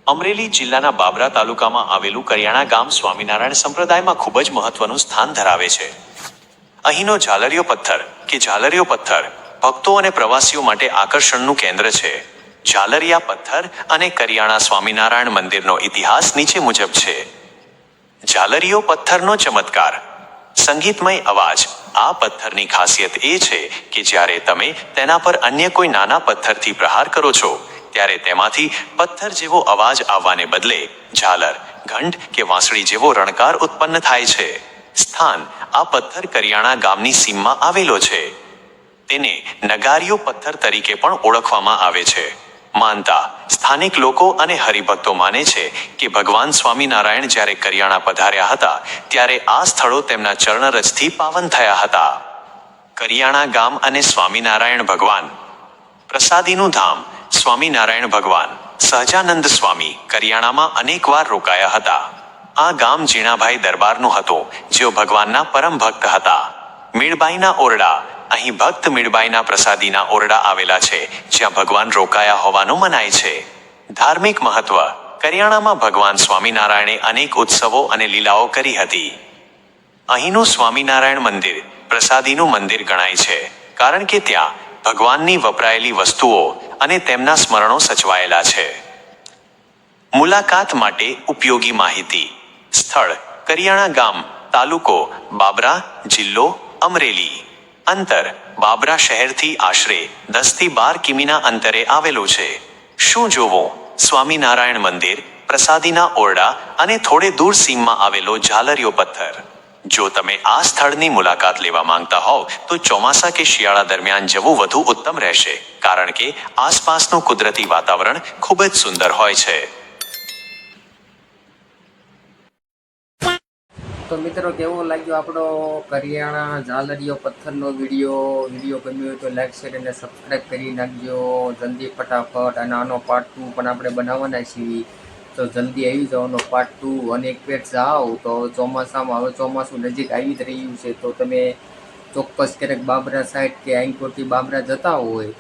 અમરેલી જિલ્લાના બાબરા તાલુકામાં આવેલું કરિયાણા ગામ સ્વામિનારાયણ સંપ્રદાયમાં ખૂબ જ મહત્વનું સ્થાન ધરાવે છે. અહીંનો ઝાલરિયો પથ્થર કે ઝાલરિયો પથ્થર ભક્તો અને પ્રવાસીઓ માટે આકર્ષણનું કેન્દ્ર છે. ઝાલરિયા પથ્થર અને કરિયાણા સ્વામિનારાયણ મંદિરનો ઇતિહાસ નીચે મુજબ છે. ઝાલરિયો પથ્થરનો ચમત્કાર. સંગીતમય અવાજ. આ પથ્થરની ખાસિયત એ છે કે જ્યારે તમે તેના પર અન્ય કોઈ નાના પથ્થરથી પ્રહાર કરો છો ત્યારે તેમાંથી પથ્થર જેવો અવાજ આવવાને બદલે ઝાલર, ઘંટ કે વાંસળી જેવો રણકાર ઉત્પન્ન થાય છે. સ્થાન. આ પથ્થર કરિયાણા ગામની સીમમાં આવેલો છે. તેને નગારિયો પથ્થર તરીકે પણ ઓળખવામાં આવે છે. માનતા. સ્થાનિક લોકો અને હરિભક્તો માને છે કે ભગવાન સ્વામિનારાયણ જ્યારે કરિયાણા પધાર્યા હતા ત્યારે આ સ્થળો તેમના ચરણરજથી પાવન થયા હતા. કરિયાણા ગામ અને સ્વામિનારાયણ ભગવાન. પ્રસાદીનું ધામ. સ્વામિનારાયણ ભગવાન સહજાનંદ સ્વામી કરિયાણામાં અનેકવાર રોકાયા હતા. આ ગામ જીણાભાઈ દરબારનું હતું, જેઓ ભગવાનના પરમ ભક્ત હતા. મીણબાઈના ઓરડા. અહીં ભક્ત મીણબાઈના પ્રસાદીના ઓરડા આવેલા છે, જ્યાં ભગવાન રોકાયા હોવાનું મનાય છે. ધાર્મિક મહત્વ. કરિયાણામાં ભગવાન સ્વામિનારાયણે અનેક ઉત્સવો અને લીલાઓ કરી હતી. અહીંનું સ્વામિનારાયણ મંદિર પ્રસાદીનું મંદિર ગણાય છે, કારણ કે ત્યાં ભગવાનની વપરાયેલી વસ્તુઓ અને તેમના સ્મરણો સચવાયેલા છે. મુલાકાત માટે ઉપયોગી માહિતી. સ્થળ. કરિયાણા ગામ, તાલુકો બાબરા, જિલ્લો અમરેલી. અંતર. બાબરા શહેરથી આશરે 10 થી 12 કિમીના અંતરે આવેલું છે. શું જોવું? સ્વામિનારાયણ મંદિર, પ્રસાદીના ઓરડા અને થોડે દૂર સીમમાં આવેલો ઝાલરિયો પથ્થર. જો તમે આ સ્થળની મુલાકાત લેવા માંગતા હોવ તો ચોમાસા કે શિયાળા દરમિયાન જવું વધુ ઉત્તમ રહેશે, કારણ કે આસપાસનું કુદરતી વાતાવરણ ખૂબ જ સુંદર હોય છે. તો મિત્રો, કેવો લાગ્યો આપણો કરિયાણા ઝાલરિયો પથ્થરનો વિડીયો ગમ્યો હોય તો લાઈક, શેર અને સબસ્ક્રાઈબ કરી નાખજો જલ્દી ફટાફટ. અને આનો પાર્ટ 2 પણ આપણે બનાવવાના છીએ, તો જલ્દી આવી જાઓ. આનો પાર્ટ 2 અને એક પેટ જાઓ તો ચોમાસામાં, હવે ચોમાસું નજીક આવી જ રહ્યું છે, તો તમે ચોક્કસ ક્યારેક બાબરા સાઈડ કે આઈકોટથી બાબરા જતા હોય,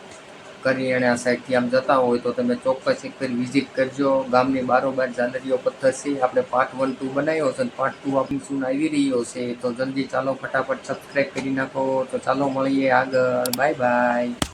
કરિયાણા સાઈડથી આમ જતા હોય તો તમે ચોક્કસ એક વાર વિઝિટ કરજો. ગામની બારોબાર ઝાલરિયો પથ્થર છે. આપણે પાર્ટ 1, 2 બનાવ્યો છે, પાર્ટ 2 આપણી શું આવી રહ્યો છે, તો જલ્દી ચાલો ફટાફટ સબસ્ક્રાઈબ કરી નાખો. તો ચાલો મળીએ આગળ. Bye bye.